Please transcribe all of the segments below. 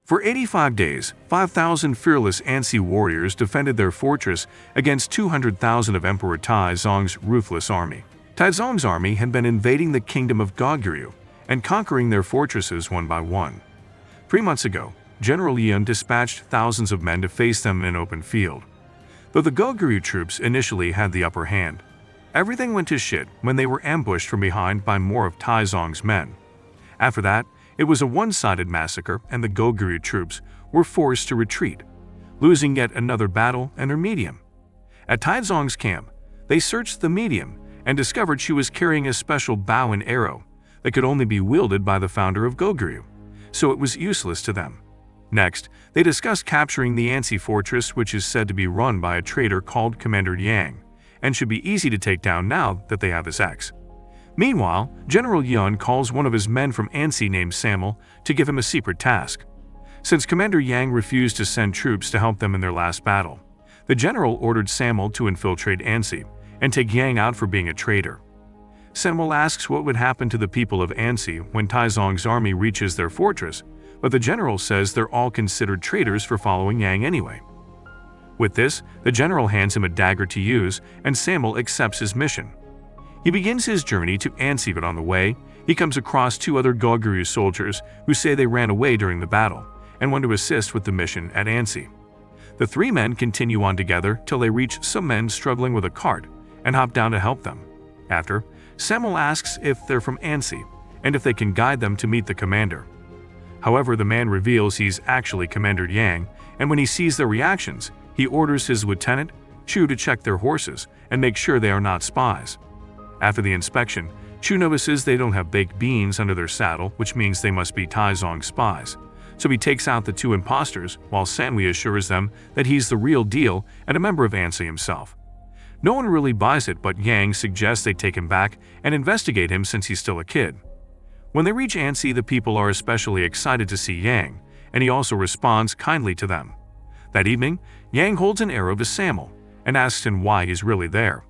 For 85 days, 5,000 fearless Ansi warriors defended their fortress against 200,000 of Emperor Taizong's ruthless army. Taizong's army had been invading the kingdom of Goguryeo and conquering their fortresses one by one. 3 months ago, General Yun dispatched thousands of men to face them in an open field. Though the Goguryeo troops initially had the upper hand, everything went to shit when they were ambushed from behind by more of Taizong's men. After that, it was a one-sided massacre and the Goguryeo troops were forced to retreat, losing yet another battle and her medium. At Taizong's camp, they searched the medium and discovered she was carrying a special bow and arrow that could only be wielded by the founder of Goguryeo, so it was useless to them. Next, they discussed capturing the Ansi fortress, which is said to be run by a traitor called Commander Yang, and should be easy to take down now that they have his axe. Meanwhile, General Yun calls one of his men from Ansi named Samuel to give him a secret task. Since Commander Yang refused to send troops to help them in their last battle, the general ordered Samuel to infiltrate Ansi and take Yang out for being a traitor. Samuel asks what would happen to the people of Ansi when Taizong's army reaches their fortress, but the general says they're all considered traitors for following Yang anyway. With this, the general hands him a dagger to use, and Samuel accepts his mission. He begins his journey to Ansi, but on the way, he comes across 2 other Goguryeo soldiers who say they ran away during the battle and want to assist with the mission at Ansi. The 3 men continue on together till they reach some men struggling with a cart and hop down to help them. After, Samuel asks if they're from Ansi and if they can guide them to meet the commander. However, the man reveals he's actually Commander Yang, and when he sees their reactions, he orders his lieutenant, Chu, to check their horses and make sure they are not spies. After the inspection, Chu notices they don't have baked beans under their saddle, which means they must be Taizong's spies. So he takes out the 2 imposters, while Sanwi assures them that he's the real deal and a member of Ansi himself. No one really buys it, but Yang suggests they take him back and investigate him since he's still a kid. When they reach Ansi, the people are especially excited to see Yang, and he also responds kindly to them. That evening, Yang holds an arrow to Samuel and asks him why he's really there.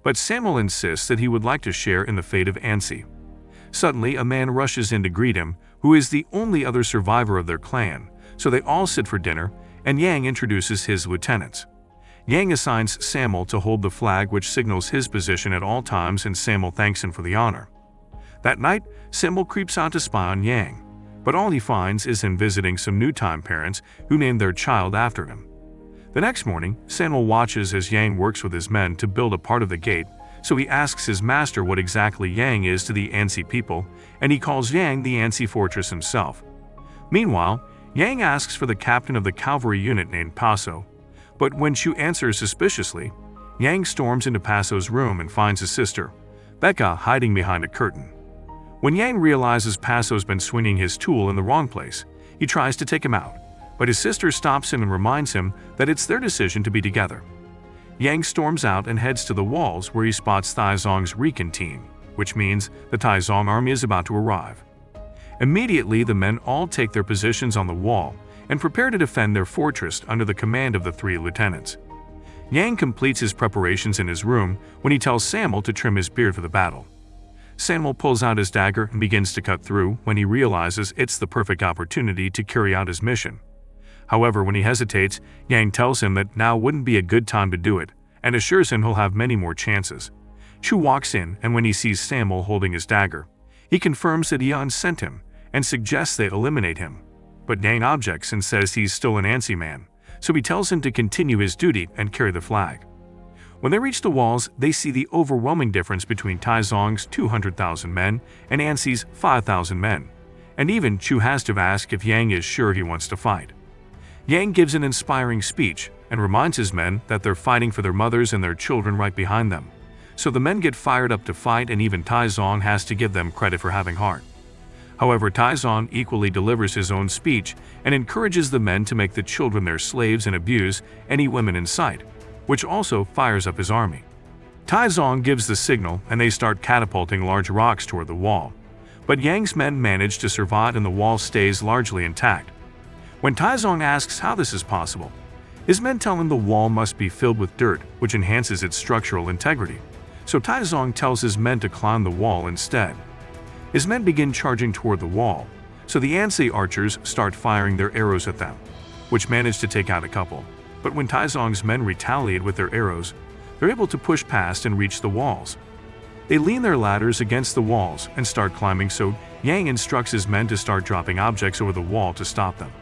But Samuel insists that he would like to share in the fate of Ansi. Suddenly, a man rushes in to greet him, who is the only other survivor of their clan, so they all sit for dinner, and Yang introduces his lieutenants. Yang assigns Samuel to hold the flag, which signals his position at all times, and Samuel thanks him for the honor. That night, Samuel creeps out to spy on Yang, but all he finds is him visiting some new-time parents who named their child after him. The next morning, Samuel watches as Yang works with his men to build a part of the gate, so he asks his master what exactly Yang is to the Ansi people, and he calls Yang the Ansi fortress himself. Meanwhile, Yang asks for the captain of the cavalry unit named Paso, but when Chu answers suspiciously, Yang storms into Paso's room and finds his sister, Becca, hiding behind a curtain. When Yang realizes Paso's been swinging his tool in the wrong place, he tries to take him out, but his sister stops him and reminds him that it's their decision to be together. Yang storms out and heads to the walls, where he spots Taizong's reconvene, which means the Taizong army is about to arrive. Immediately, the men all take their positions on the wall and prepare to defend their fortress under the command of the 3 lieutenants. Yang completes his preparations in his room when he tells Samuel to trim his beard for the battle. Samuel pulls out his dagger and begins to cut through when he realizes it's the perfect opportunity to carry out his mission. However, when he hesitates, Yang tells him that now wouldn't be a good time to do it, and assures him he'll have many more chances. Chu walks in, and when he sees Samuel holding his dagger, he confirms that Yan sent him and suggests they eliminate him. But Yang objects and says he's still an Ansi man, so he tells him to continue his duty and carry the flag. When they reach the walls, they see the overwhelming difference between Taizong's 200,000 men and Ansi's 5,000 men, and even Chu has to ask if Yang is sure he wants to fight. Yang gives an inspiring speech and reminds his men that they're fighting for their mothers and their children right behind them. So the men get fired up to fight, and even Taizong has to give them credit for having heart. However, Taizong equally delivers his own speech and encourages the men to make the children their slaves and abuse any women in sight, which also fires up his army. Taizong gives the signal, and they start catapulting large rocks toward the wall. But Yang's men manage to survive, and the wall stays largely intact. When Taizong asks how this is possible, his men tell him the wall must be filled with dirt, which enhances its structural integrity. So Taizong tells his men to climb the wall instead. His men begin charging toward the wall, So the Ansi archers start firing their arrows at them, which manage to take out a couple. But when Taizong's men retaliate with their arrows, they're able to push past and reach the walls. They lean their ladders against the walls and start climbing, so Yang instructs his men to start dropping objects over the wall to stop them.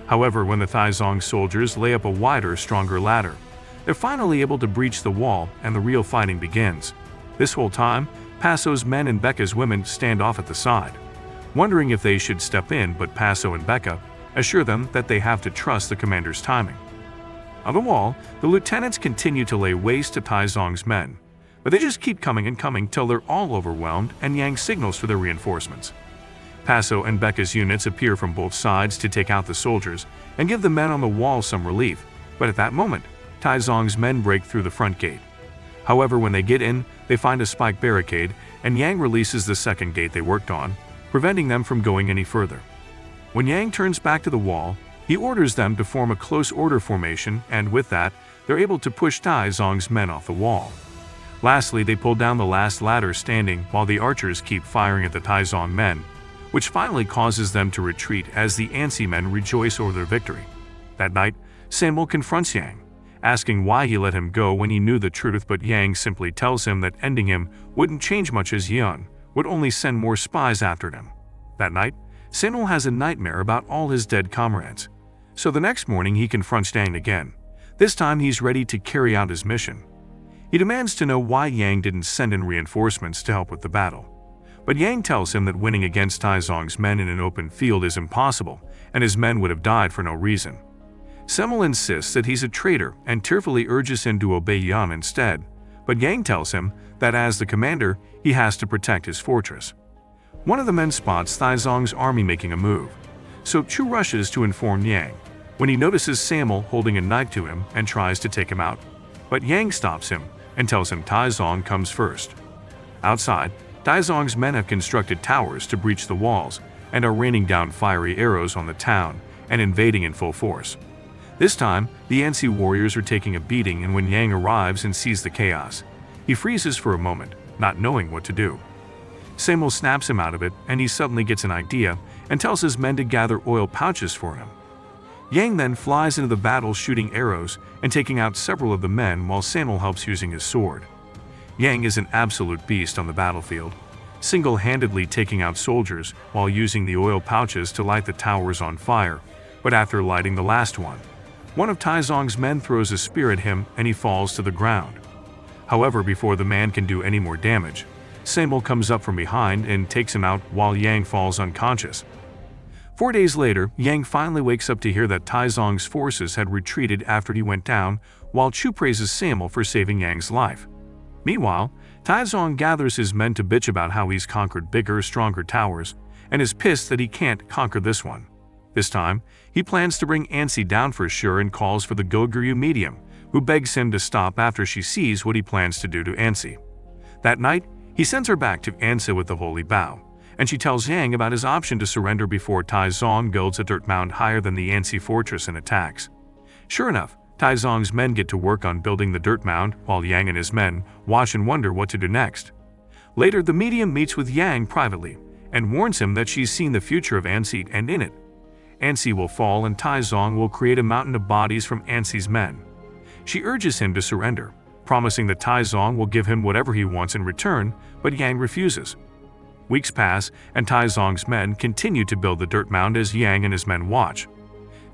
However, when the Taizong soldiers lay up a wider, stronger ladder, they're finally able to breach the wall and the real fighting begins. This whole time, Passo's men and Becca's women stand off at the side, wondering if they should step in, but Passo and Becca assure them that they have to trust the commander's timing. On the wall, the lieutenants continue to lay waste to Taizong's men, but they just keep coming and coming till they're all overwhelmed and Yang signals for their reinforcements. Passo and Becca's units appear from both sides to take out the soldiers and give the men on the wall some relief, but at that moment, Taizong's men break through the front gate. However, when they get in, they find a spike barricade, and Yang releases the second gate they worked on, preventing them from going any further. When Yang turns back to the wall, he orders them to form a close order formation, and with that, they're able to push Taizong's men off the wall. Lastly, they pull down the last ladder standing while the archers keep firing at the Taizong men, which finally causes them to retreat as the Ansi men rejoice over their victory. That night, Samuel confronts Yang, asking why he let him go when he knew the truth, but Yang simply tells him that ending him wouldn't change much, as Yun would only send more spies after him. That night, Samuel has a nightmare about all his dead comrades. So the next morning he confronts Yang again. This time he's ready to carry out his mission. He demands to know why Yang didn't send in reinforcements to help with the battle. But Yang tells him that winning against Taizong's men in an open field is impossible, and his men would have died for no reason. Samuel insists that he's a traitor and tearfully urges him to obey Yan instead, but Yang tells him that as the commander, he has to protect his fortress. One of the men spots Taizong's army making a move, so Chu rushes to inform Yang when he notices Samuel holding a knife to him and tries to take him out. But Yang stops him and tells him Taizong comes first. Outside, Taizong's men have constructed towers to breach the walls and are raining down fiery arrows on the town and invading in full force. This time, the Ansi warriors are taking a beating, and when Yang arrives and sees the chaos, he freezes for a moment, not knowing what to do. Samuel snaps him out of it, and he suddenly gets an idea and tells his men to gather oil pouches for him. Yang then flies into the battle shooting arrows and taking out several of the men while Samuel helps using his sword. Yang is an absolute beast on the battlefield, single-handedly taking out soldiers while using the oil pouches to light the towers on fire, but after lighting the last one of Taizong's men throws a spear at him and he falls to the ground. However, before the man can do any more damage, Samuel comes up from behind and takes him out while Yang falls unconscious. 4 days later, Yang finally wakes up to hear that Taizong's forces had retreated after he went down, while Chu praises Samuel for saving Yang's life. Meanwhile, Taizong gathers his men to bitch about how he's conquered bigger, stronger towers, and is pissed that he can't conquer this one. This time, he plans to bring Ansi down for sure and calls for the Goguryeo medium, who begs him to stop after she sees what he plans to do to Ansi. That night, he sends her back to Ansi with the holy bow, and she tells Yang about his option to surrender before Taizong builds a dirt mound higher than the Ansi fortress and attacks. Sure enough, Taizong's men get to work on building the dirt mound while Yang and his men watch and wonder what to do next. Later, the medium meets with Yang privately and warns him that she's seen the future of Ansi, and in it, Ansi will fall and Taizong will create a mountain of bodies from Ansi's men. She urges him to surrender, promising that Taizong will give him whatever he wants in return, but Yang refuses. Weeks pass, and Taizong's men continue to build the dirt mound as Yang and his men watch.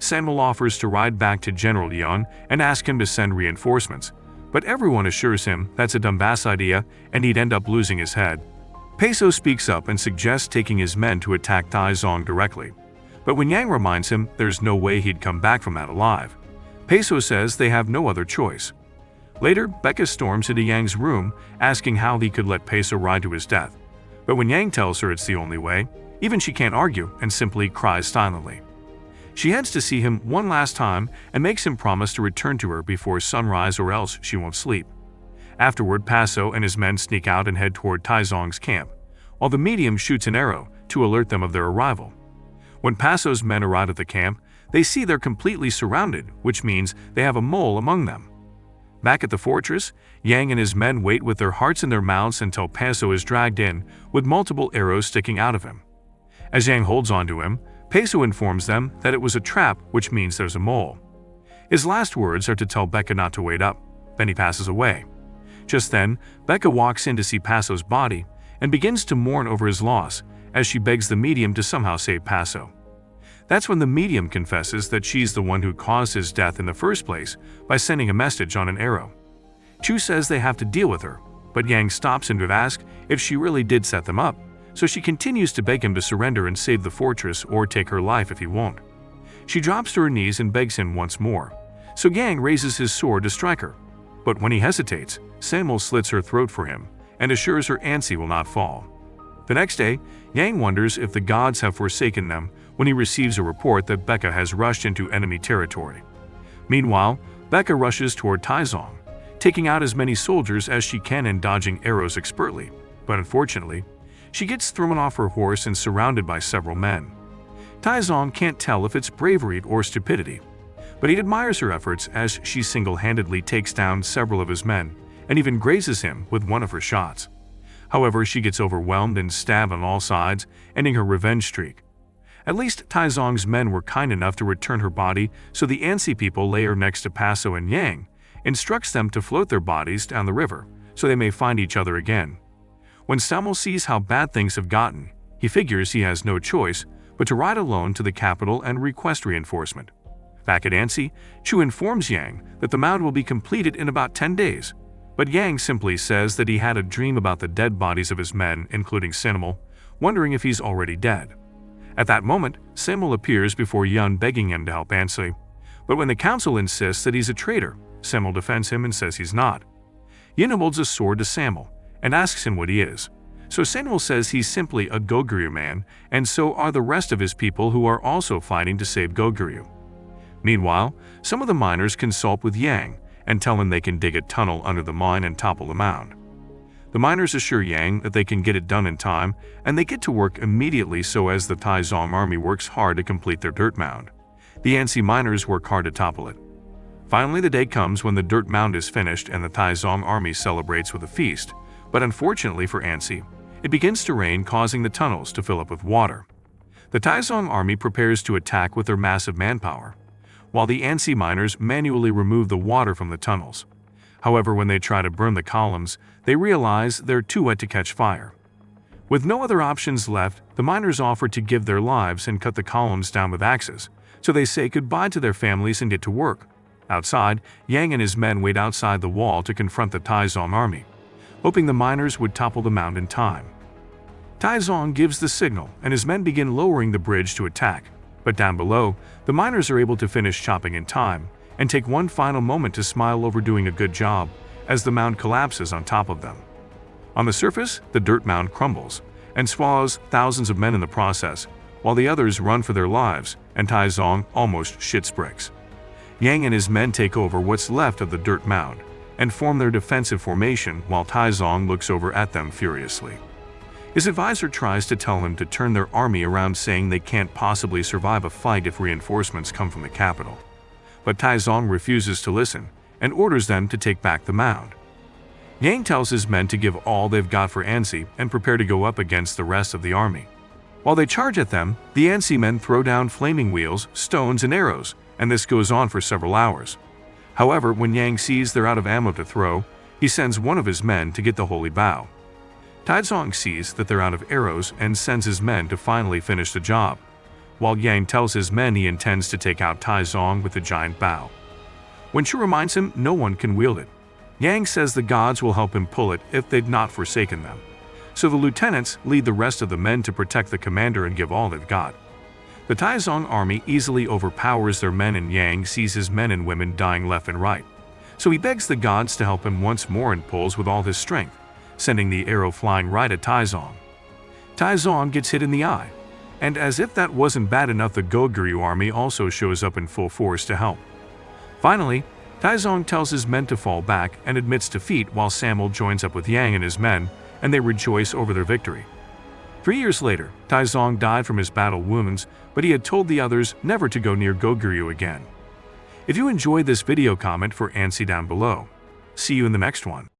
Samuel offers to ride back to General Yun and ask him to send reinforcements, but everyone assures him that's a dumbass idea and he'd end up losing his head. Passo speaks up and suggests taking his men to attack Taizong directly, but when Yang reminds him there's no way he'd come back from that alive, Passo says they have no other choice. Later, Becca storms into Yang's room, asking how he could let Passo ride to his death. But when Yang tells her it's the only way, even she can't argue and simply cries silently. She heads to see him one last time and makes him promise to return to her before sunrise or else she won't sleep. Afterward, Passo and his men sneak out and head toward Taizong's camp, while the medium shoots an arrow to alert them of their arrival. When Passo's men arrive at the camp, they see they're completely surrounded, which means they have a mole among them. Back at the fortress, Yang and his men wait with their hearts in their mouths until Passo is dragged in, with multiple arrows sticking out of him. As Yang holds onto him, Peso informs them that it was a trap, which means there's a mole. His last words are to tell Becca not to wait up, then he passes away. Just then, Becca walks in to see Peso's body and begins to mourn over his loss as she begs the medium to somehow save Peso. That's when the medium confesses that she's the one who caused his death in the first place by sending a message on an arrow. Chu says they have to deal with her, but Yang stops him to ask if she really did set them up, so she continues to beg him to surrender and save the fortress or take her life if he won't. She drops to her knees and begs him once more, so Yang raises his sword to strike her. But when he hesitates, Samuel slits her throat for him and assures her Ansi will not fall. The next day, Yang wonders if the gods have forsaken them when he receives a report that Becca has rushed into enemy territory. Meanwhile, Becca rushes toward Taizong, taking out as many soldiers as she can and dodging arrows expertly, but unfortunately, she gets thrown off her horse and surrounded by several men. Taizong can't tell if it's bravery or stupidity, but he admires her efforts as she single-handedly takes down several of his men and even grazes him with one of her shots. However, she gets overwhelmed and stabbed on all sides, ending her revenge streak. At least Taizong's men were kind enough to return her body, so the Ansi people lay her next to Peso and Yang, instructs them to float their bodies down the river so they may find each other again. When Samuel sees how bad things have gotten, he figures he has no choice but to ride alone to the capital and request reinforcement. Back at Ansi, Chu informs Yang that the mound will be completed in about 10 days, but Yang simply says that he had a dream about the dead bodies of his men, including Samuel, wondering if he's already dead. At that moment, Samuel appears before Yun begging him to help Ansi, but when the council insists that he's a traitor, Samuel defends him and says he's not. Yun holds a sword to Samuel and asks him what he is, so Samuel says he's simply a Goguryeo man, and so are the rest of his people who are also fighting to save Goguryeo. Meanwhile, some of the miners consult with Yang and tell him they can dig a tunnel under the mine and topple the mound. The miners assure Yang that they can get it done in time, and they get to work immediately so as the Taizong army works hard to complete their dirt mound. The Ansi miners work hard to topple it. Finally, the day comes when the dirt mound is finished and the Taizong army celebrates with a feast, but unfortunately for Ansi, it begins to rain, causing the tunnels to fill up with water. The Taizong army prepares to attack with their massive manpower, while the Ansi miners manually remove the water from the tunnels. However, when they try to burn the columns, they realize they're too wet to catch fire. With no other options left, the miners offer to give their lives and cut the columns down with axes, so they say goodbye to their families and get to work. Outside, Yang and his men wait outside the wall to confront the Taizong army, hoping the miners would topple the mound in time. Taizong gives the signal and his men begin lowering the bridge to attack, but down below, the miners are able to finish chopping in time and take one final moment to smile over doing a good job as the mound collapses on top of them. On the surface, the dirt mound crumbles and swallows thousands of men in the process, while the others run for their lives and Taizong almost shits bricks. Yang and his men take over what's left of the dirt mound and form their defensive formation while Taizong looks over at them furiously. His advisor tries to tell him to turn their army around, saying they can't possibly survive a fight if reinforcements come from the capital. But Taizong refuses to listen and orders them to take back the mound. Yang tells his men to give all they've got for Ansi and prepare to go up against the rest of the army. While they charge at them, the Ansi men throw down flaming wheels, stones, and arrows, and this goes on for several hours. However, when Yang sees they're out of ammo to throw, he sends one of his men to get the holy bow. Taizong sees that they're out of arrows and sends his men to finally finish the job, while Yang tells his men he intends to take out Taizong with the giant bow. When Chu reminds him no one can wield it, Yang says the gods will help him pull it if they'd not forsaken them. So the lieutenants lead the rest of the men to protect the commander and give all they've got. The Taizong army easily overpowers their men and Yang sees his men and women dying left and right. So he begs the gods to help him once more and pulls with all his strength, sending the arrow flying right at Taizong. Taizong gets hit in the eye, and as if that wasn't bad enough, the Goguryeo army also shows up in full force to help. Finally, Taizong tells his men to fall back and admits defeat while Samuel joins up with Yang and his men, and they rejoice over their victory. 3 years later, Taizong died from his battle wounds, but he had told the others never to go near Goguryeo again. If you enjoyed this video, comment for Ansi down below. See you in the next one.